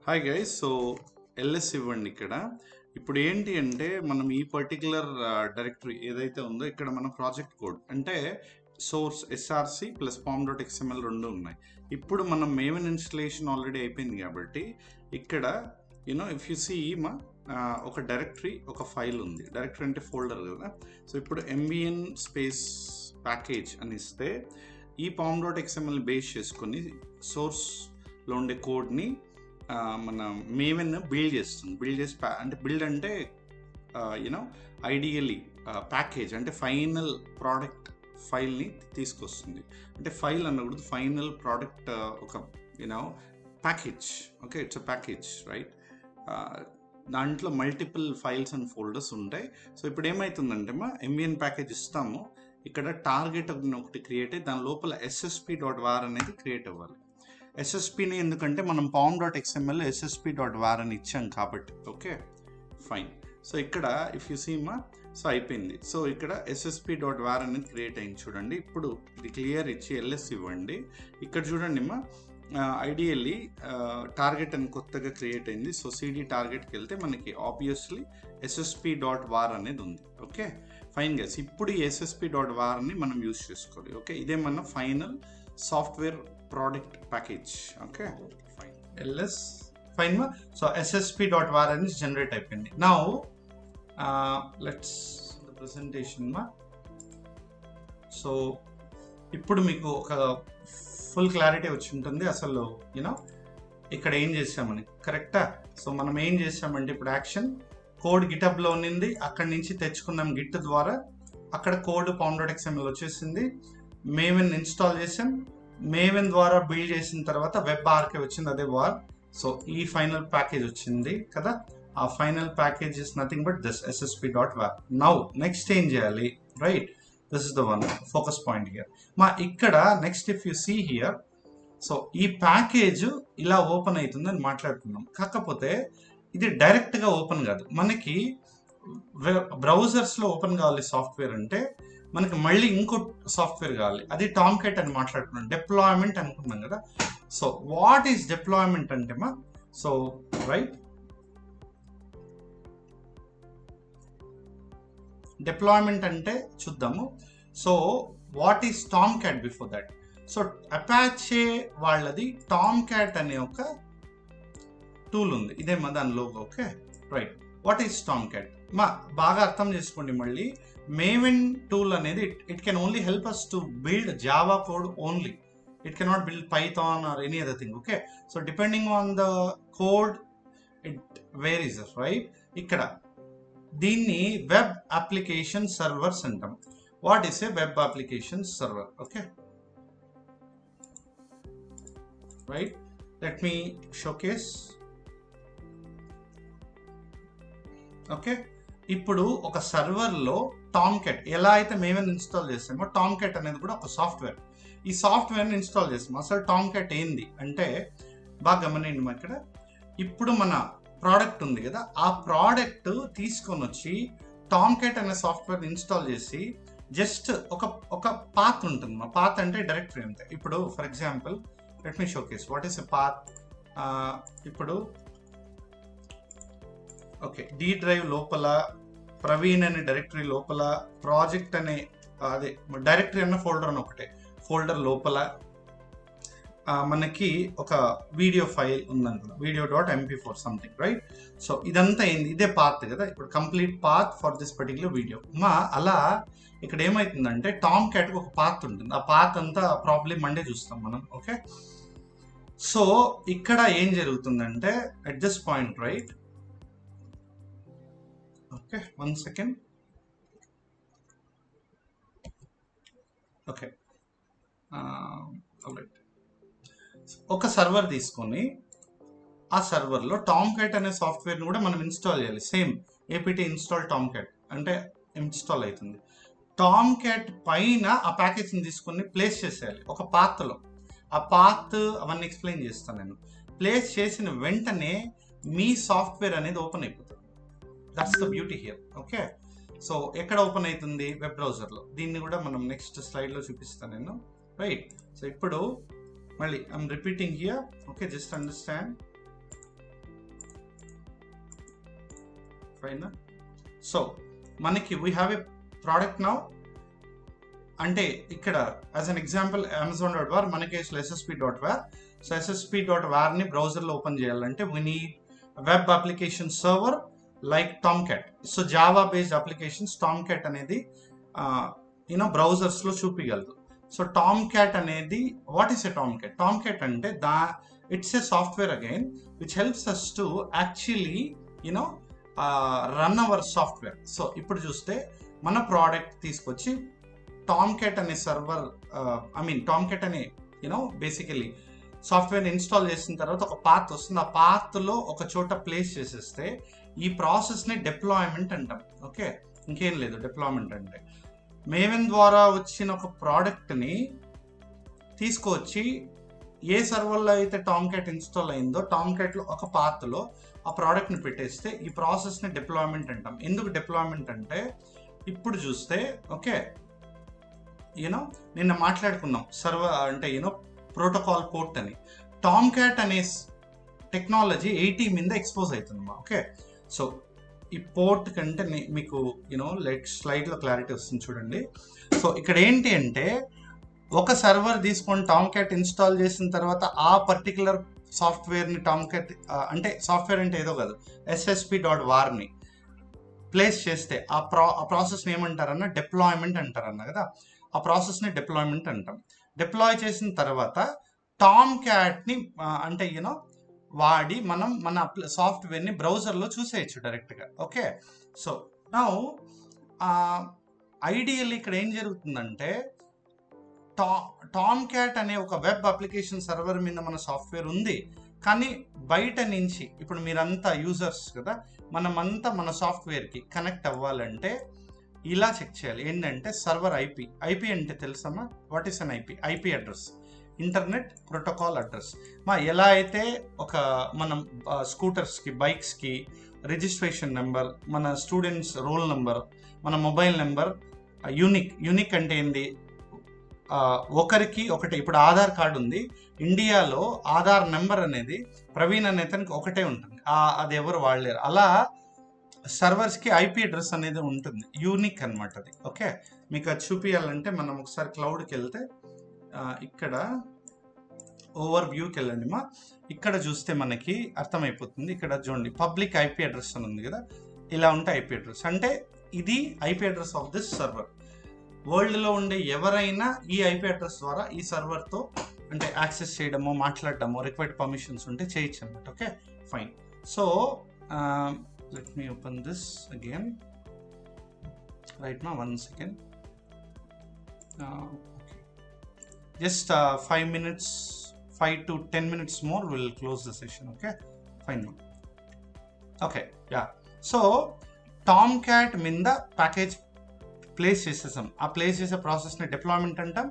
Hi guys. So LS ఇవ్వండి. ఇక్కడ ఇప్పుడు ఏంటి అంటే మనం ఈ పర్టికులర్ డైరెక్టరీ ఏదైతే ఉందో ఇక్కడ మన ప్రాజెక్ట్ కోడ్ అంటే source SRC plus palm dot XML రెండు ఉన్నాయి. ఇప్పుడు మనం మేవన్ ఇన్స్టలేషన్ ఆల్రెడీ అయిపోయింది కాబట్టి ఇక్కడ ఇఫ్ యు సీ మా ఒక డైరెక్టరీ ఒక ఫైల్ ఉంది. డైరెక్టరీ అంటే ఫోల్డర్ కదా. సో ఇప్పుడు ఎంబిఎన్ స్పేస్ ప్యాకేజ్ అని ఇస్తే ఈ పామ్ డాట్ ఎక్స్ఎంఎల్ బేస్ చేసుకొని సోర్స్లో ఉండే కోడ్ని మన మేవెన్ బిల్డ్ చేస్తుంది. బిల్డ్ అంటే ఐడియల్లీ ప్యాకేజ్ అంటే ఫైనల్ ప్రోడక్ట్ ఫైల్ని తీసుకొస్తుంది. అంటే ఫైల్ అనకూడదు, ఫైనల్ ప్రోడక్ట్ ఒక package. Okay, it's a package, right? దాంట్లో మల్టిపుల్ ఫైల్స్ అండ్ ఫోల్డర్స్ ఉంటాయి. సో ఇప్పుడు ఏమవుతుందంటే ఎంబిఎన్ ప్యాకేజ్ ఇస్తాము, ఇక్కడ టార్గెట్ ఒకటి క్రియేట్ అయ్యి దాని లోపల SSP.var అనేది క్రియేట్ అవ్వాలి. ఎస్ఎస్పిని ఎందుకంటే మనం పామ్ డాట్ ఎక్స్ఎంఎల్ SSP.var అని ఇచ్చాం కాబట్టి. Okay, fine. సో ఇక్కడ ఇఫ్ యూ సీమా సో అయిపోయింది. సో ఇక్కడ SSP.var అనేది క్రియేట్ అయింది చూడండి. ఇప్పుడు ఇది క్లియర్ ఇచ్చి LS ఇవ్వండి. ఇక్కడ చూడండి ఐడియల్లీ టార్గెట్ అని కొత్తగా క్రియేట్ అయింది. సో CD టార్గెట్కి వెళ్తే మనకి ఆబ్వియస్లీ SSP.var అనేది ఉంది. Okay, fine guys. ఇప్పుడు ఈ SSP.varని మనం యూజ్ చేసుకోవాలి. ఓకే, ఇదే మన final software product package. Okay, fine. LS fine మా. సో SSP.var అని జనరేట్ అయిపోయింది. నౌ లెట్స్ ద ప్రెజెంటేషన్ మా. సో ఇప్పుడు మీకు ఒక ఫుల్ క్లారిటీ వచ్చి ఉంటుంది అసలు ఇక్కడ ఏం చేసామని, కరెక్టా? సో మనం ఏం చేసామంటే ఇప్పుడు యాక్షన్ కోడ్ గిటబ్లో ఉన్నింది, అక్కడి నుంచి తెచ్చుకున్నాం గిట్ ద్వారా. అక్కడ కోడ్ పామ్ డాట్ ఎక్స్ఎంఎల్ వచ్చేసింది. మేవెన్ ఇన్స్టాల్ చేసాం. మేవెన్ ద్వారా బిల్డ్ చేసిన తర్వాత వెబ్ ఆర్కే వచ్చింది, అదే వార్. సో ఈ ఫైనల్ ప్యాకేజ్ వచ్చింది కదా. ఆ final package is nothing but this SSP.var. Now next ఏం చేయాలి, right? This is the one focus point here. ఇక్కడ next if you see here, so ఈ ప్యాకేజ్ ఇలా ఓపెన్ అవుతుంది అని మాట్లాడుతున్నాం. కాకపోతే ఇది డైరెక్ట్గా ఓపెన్ కాదు, మనకి బ్రౌజర్స్లో ఓపెన్ కావాలి సాఫ్ట్వేర్ అంటే మనకి మళ్ళీ ఇంకో సాఫ్ట్వేర్ కావాలి. అది టామ్క్యాట్ అని మాట్లాడుతున్నాం. డిప్లాయ్మెంట్ అనుకున్నాం కదా. సో వాట్ ఈస్ డిప్లాయ్మెంట్ అంటే సో రైట్, డిప్లాయ్మెంట్ అంటే చూద్దాము. So what is Tomcat before that? So Apache వాళ్ళది టామ్క్యాట్ అనే ఒక టూల్ ఉంది, ఇదే దాని logo. Okay, right. What is Tomcat బాగా అర్థం చేసుకోండి. మళ్ళీ మేవెన్ టూల్ అనేది it can only help us to build Java code only. It cannot build Python or any other thing. Okay, so depending on the code it varies, right? ఇక్కడ దీన్ని web application servers అంటాం. What is a web application server? Okay, right. Let me showcase. Okay, ఇప్పుడు ఒక సర్వర్లో Tomcat ఎలా అయితే మేమేం install చేస్తామో Tomcat అనేది కూడా ఒక సాఫ్ట్వేర్. ఈ సాఫ్ట్వేర్ని ఇన్స్టాల్ చేస్తాం. అసలు టామ్క్యాట్ ఏంది అంటే బాగా గమనించండి. ఇక్కడ ఇప్పుడు మన ప్రోడక్ట్ ఉంది కదా, ఆ ప్రోడక్ట్ తీసుకొని వచ్చి టామ్క్యాట్ అనే సాఫ్ట్వేర్ ఇన్స్టాల్ చేసి జస్ట్ ఒక పాత్ ఉంటుంది. మా పాత్ అంటే డైరెక్టరీ అంతే. ఇప్పుడు for example let me showcase what is a path. ఇప్పుడు ఓకే, డి డ్రైవ్ లోపల ప్రవీణ్ అనే డైరెక్టరీ లోపల ప్రాజెక్ట్ అనే అదే డైరెక్టరీ అన్న ఫోల్డర్ అని ఒకటే ఫోల్డర్ లోపల మనకి ఒక వీడియో ఫైల్ ఉందనుకున్నా, video.mp4 సంథింగ్, రైట్? సో ఇదంతా ఏంది, ఇదే పాత్ కదా. ఇప్పుడు complete path for this particular video. అలా ఇక్కడ ఏమవుతుందంటే టామ్క్యాట్కి ఒక పాత్ ఉంటుంది. ఆ పాత్ అంతా ప్రాబ్లీ మండే చూస్తాం మనం. ఓకే, సో ఇక్కడ ఏం జరుగుతుందంటే at this point, right? Okay, 1 second. Okay, ఒక సర్వర్ తీసుకొని ఆ సర్వర్లో టామ్క్యాట్ అనే సాఫ్ట్వేర్ని కూడా మనం ఇన్స్టాల్ చేయాలి. సేమ్ apt ఇన్స్టాల్ టామ్క్యాట్ అంటే ఇన్స్టాల్ అవుతుంది. టామ్క్యాట్ పైన ఆ ప్యాకేజ్ని తీసుకొని ప్లేస్ చేసేయాలి ఒక పాత్లో. ఆ పాత్ అవన్నీ ఎక్స్ప్లెయిన్ చేస్తాను నేను. ప్లేస్ చేసిన వెంటనే మీ సాఫ్ట్వేర్ అనేది ఓపెన్ అయిపోతుంది. That's the beauty here. Okay, so ఎక్కడ ఓపెన్ అవుతుంది? వెబ్ బ్రౌజర్లో. దీన్ని కూడా మనం నెక్స్ట్ స్లైడ్లో చూపిస్తాను నేను, రైట్? సో ఇప్పుడు మళ్ళీ I'm repeating here. Okay, just understand. Fine. So మనకి we have a product now. అంటే ఇక్కడ యాజ్ అన్ ఎగ్జాంపుల్ amazon.var, మన కేసులో ssp.var. సో ssp.var ని బ్రౌజర్లో ఓపెన్ చేయాలంటే we need web application server like Tomcat. So Java based applications Tomcat అనేది బ్రౌజర్స్లో చూపించగలదు. సో టామ్క్యాట్ అనేది what is a Tomcat? Tomcat అంటే it's a software again which helps us to actually run our software. So ఇప్పుడు చూస్తే మన product తీసుకొచ్చి Tomcat అనే సర్వర్ టామ్క్యాట్ అనే బేసికలీ సాఫ్ట్వేర్ ఇన్స్టాల్ చేసిన తర్వాత ఒక పాత్ వస్తుంది. ఆ పాత్లో ఒక చోట ప్లేస్ చేసేస్తే ఈ ప్రాసెస్ని డిప్లాయ్మెంట్ అంటాం. ఓకే, ఇంకేం లేదు డిప్లాయ్మెంట్ అంటే. మేవెన్ ద్వారా వచ్చిన ఒక ప్రోడక్ట్ని తీసుకొచ్చి ఏ సర్వర్లో అయితే టామ్క్యాట్ ఇన్స్టాల్ అయిందో టామ్క్యాట్లో ఒక పాత్లో ఆ ప్రోడక్ట్ని పెట్టేస్తే ఈ ప్రాసెస్ని డిప్లాయ్మెంట్ అంటాం. ఎందుకు డిప్లాయ్మెంట్ అంటే ఇప్పుడు చూస్తే ఓకే నిన్న మాట్లాడుకున్నాం సర్వర్ అంటే ప్రోటోకాల్ పోర్ట్ అని. టామ్క్యాట్ అనే టెక్నాలజీ 80 మీద ఎక్స్పోజ్ అవుతుందమ్మా. ఓకే, సో ఈ పోర్ట్ కంటే మీకు స్లైడ్లో క్లారిటీ వస్తుంది చూడండి. సో ఇక్కడ ఏంటి అంటే ఒక సర్వర్ తీసుకొని టామ్క్యాట్ ఇన్స్టాల్ చేసిన తర్వాత ఆ పర్టికులర్ సాఫ్ట్వేర్ని టామ్క్యాట్ అంటే సాఫ్ట్వేర్ అంటే ఏదో కాదు ssp.varని ప్లేస్ చేస్తే ఆ ప్రాసెస్ని ఏమంటారన్నా డిప్లాయ్మెంట్ అంటారన్న కదా. ఆ ప్రాసెస్ని డిప్లాయ్మెంట్ అంటాం. డిప్లాయ్ చేసిన తర్వాత టామ్క్యాట్ని అంటే వాడి మనం మన సాఫ్ట్వేర్ని బ్రౌజర్లో చూసేయచ్చు డైరెక్ట్గా. ఓకే, సో నౌ ఐడియల్లీ ఇక్కడ ఏం జరుగుతుందంటే టామ్క్యాట్ అనే ఒక వెబ్ అప్లికేషన్ సర్వర్ మీద మన సాఫ్ట్వేర్ ఉంది, కానీ బయట నుంచి ఇప్పుడు మీరంతా యూజర్స్ కదా, మనమంతా మన సాఫ్ట్వేర్కి కనెక్ట్ అవ్వాలంటే ఇలా చెక్ చేయాలి. ఏంటంటే సర్వర్ ఐపీ అంటే తెలుసమ్మా? What is an IP address, internet protocol address. ఎలా అయితే ఒక మనం స్కూటర్స్కి బైక్స్కి రిజిస్ట్రేషన్ నెంబర్, మన స్టూడెంట్స్ రోల్ నెంబర్, మన మొబైల్ నెంబర్ యూనిక్ అంటే ఏంది ఒకరికి ఒకటే. ఇప్పుడు ఆధార్ కార్డు ఉంది ఇండియాలో, ఆధార్ నెంబర్ అనేది ప్రవీణ్ అనే అతనికి ఒకటే ఉంటుంది, అది ఎవరు వాడలేరు. అలా సర్వర్స్కి ఐపీ అడ్రస్ అనేది ఉంటుంది, యూనిక్ అనమాట అది. ఓకే, మీకు అది చూపించాలంటే మనం ఒకసారి క్లౌడ్కి వెళ్తే ఇక్కడ ఓవర్ వ్యూకి వెళ్ళండి మా. ఇక్కడ చూస్తే మనకి అర్థమైపోతుంది. ఇక్కడ చూడండి పబ్లిక్ ఐపీ అడ్రస్ అని ఉంది కదా, ఇలా ఉంటే ఐపీ అడ్రస్ అంటే ఇది IP address of this server. వరల్డ్లో ఉండే ఎవరైనా ఈ ఐపీ అడ్రస్ ద్వారా ఈ సర్వర్తో అంటే యాక్సెస్ చేయడమో మాట్లాడటమో రిక్వైర్డ్ పర్మిషన్స్ ఉంటే చేయొచ్చు అనమాట. Okay, fine. So let me open this again right now, 1 second. Okay. Just 5 to 10 minutes more, we'll close the session. Okay, fine. Okay, yeah. So Tomcat మీద package place చేసేసాం. ఆ place చేసే ప్రాసెస్ని deployment అంటాం.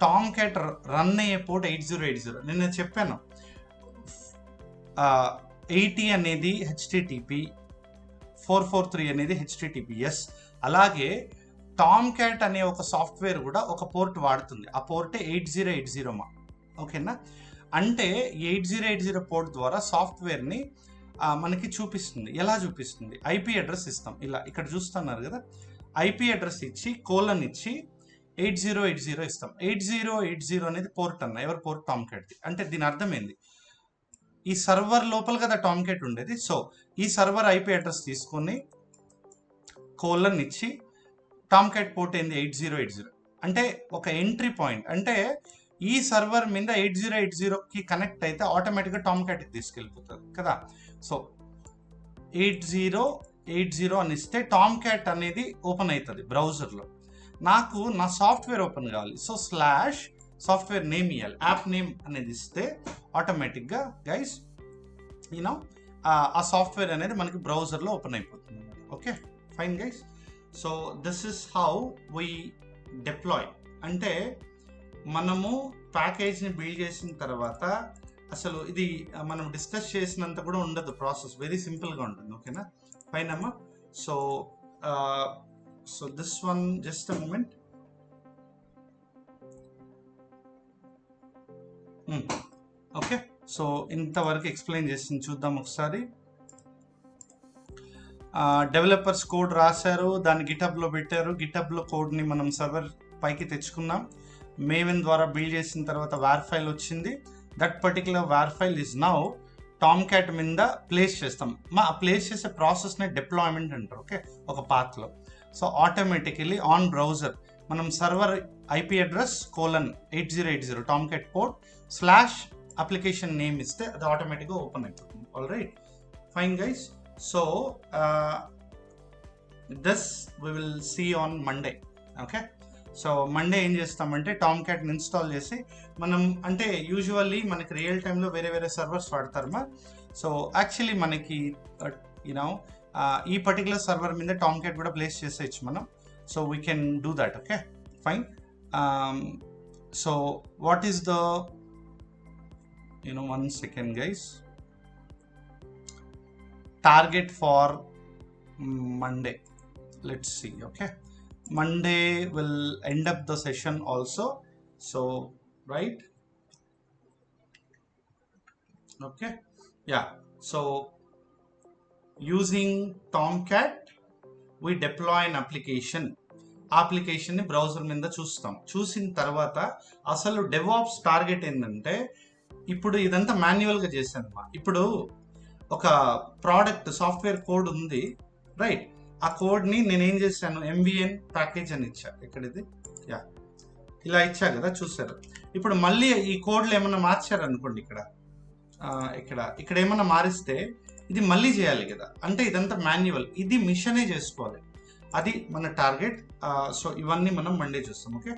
Tomcat run అయ్యే port 8080. నేను చెప్పాను 80 అనేది HTTP, 443 అనేది HTTPS. అలాగే టామ్క్యాట్ అనే ఒక సాఫ్ట్వేర్ కూడా ఒక పోర్ట్ వాడుతుంది, ఆ పోర్టే 8080 మా. ఓకేనా, అంటే 8080 పోర్ట్ ద్వారా సాఫ్ట్వేర్ని మనకి చూపిస్తుంది. ఎలా చూపిస్తుంది? ఐపీ అడ్రస్ ఇస్తాం. ఇలా ఇక్కడ చూస్తున్నారు కదా, ఐపీ అడ్రస్ ఇచ్చి కోలన్ ఇచ్చి 8080 ఇస్తాం. 8080 అనేది పోర్ట్ అన్న, ఎవరి పోర్ట్? టామ్క్యాట్ది. అంటే దీని అర్థం ఏంది? ఈ సర్వర్ లోపల కదా టామ్క్యాట్ ఉండేది. సో ఈ సర్వర్ ఐపీ అడ్రస్ తీసుకొని కోలన్ ఇచ్చి టామ్క్యాట్ పోర్ట్ ఏంది 8080, అంటే ఒక ఎంట్రీ పాయింట్. అంటే ఈ సర్వర్ మీద 8080కి కనెక్ట్ అయితే ఆటోమేటిక్గా టామ్క్యాట్కి తీసుకెళ్ళిపోతుంది కదా. సో 8080 అని ఇస్తే టామ్క్యాట్ అనేది ఓపెన్ అవుతుంది బ్రౌజర్లో. నాకు నా సాఫ్ట్వేర్ ఓపెన్ కావాలి, సో సాఫ్ట్వేర్ నేమ్ ఇవ్వాలి, యాప్ నేమ్ అనేది ఇస్తే ఆటోమేటిక్గా గైస్ ఆ సాఫ్ట్వేర్ అనేది మనకి బ్రౌజర్లో ఓపెన్ అయిపోతుంది. Okay, fine guys. So this is how we deploy. అంటే మనము ప్యాకేజ్ని బిల్డ్ చేసిన తర్వాత అసలు ఇది మనం డిస్కస్ చేసినంత కూడా ఉండదు, ప్రాసెస్ వెరీ సింపుల్గా ఉంటుంది. ఓకేనా, ఫైన్ అమ్మా. So this one just a moment. Okay, so ఇంతవరకు ఎక్స్ప్లెయిన్ చేసింది చూద్దాం ఒకసారి. డెవలపర్స్ కోడ్ రాశారు, దాన్ని గిటబ్లో పెట్టారు. గిటబ్లో కోడ్ని మనం సర్వర్ పైకి తెచ్చుకున్నాం. మేవెన్ ద్వారా బిల్డ్ చేసిన తర్వాత వార్ ఫైల్ వచ్చింది. That particular war file is now Tomcat మీద ప్లేస్ చేస్తాం. ప్లేస్ చేసే ప్రాసెస్ని డిప్లాయ్మెంట్ అంటారు. ఓకే, ఒక పాత్లో. సో ఆటోమేటికలీ ఆన్ బ్రౌజర్ మనం server IP address :8080 Tomcat code / application name ఇస్తే అది ఆటోమేటిక్గా ఓపెన్ అయిపోతుంది. All right, fine guys. So this we will see on Monday. Okay, so Monday ఏం చేస్తామంటే టామ్ క్యాట్ని ఇన్స్టాల్ చేసి మనం, అంటే యూజువల్లీ మనకి రియల్ టైంలో వేరే వేరే సర్వర్స్ వాడతారమ్మా. సో యాక్చువల్లీ మనకి యూనో ఈ పర్టికులర్ సర్వర్ మీద టామ్ క్యాట్ కూడా ప్లేస్ చేసేయచ్చు మనం. So we can do that. Okay, fine. So what is the one second guys, target for Monday, let's see. Okay, Monday will end up the session also, so right. Okay, yeah, so using Tomcat we deploy an application ని browser మీద చూస్తాం. చూసిన తర్వాత అసలు DevOps target ఏంటంటే, ఇప్పుడు ఇదంతా మాన్యువల్గా చేశాను. ఇప్పుడు ఒక ప్రోడక్ట్ సాఫ్ట్వేర్ కోడ్ ఉంది, రైట్? ఆ కోడ్ని నేనేం చేశాను, MVN ప్యాకేజ్ అని ఇచ్చా. ఎక్కడిది, యా, ఇలా ఇచ్చా కదా, చూసారు. ఇప్పుడు మళ్ళీ ఈ కోడ్లో ఏమన్నా మార్చారనుకోండి, ఇక్కడ ఏమన్నా మారిస్తే ఇది మళ్ళీ చేయాలి కదా, అంటే ఇదంతా మాన్యువల్. ఇది మిషనే చేసుకోవాలి, అది మన టార్గెట్. సో ఇవన్నీ మనం మండే చూస్తాం. ఓకే.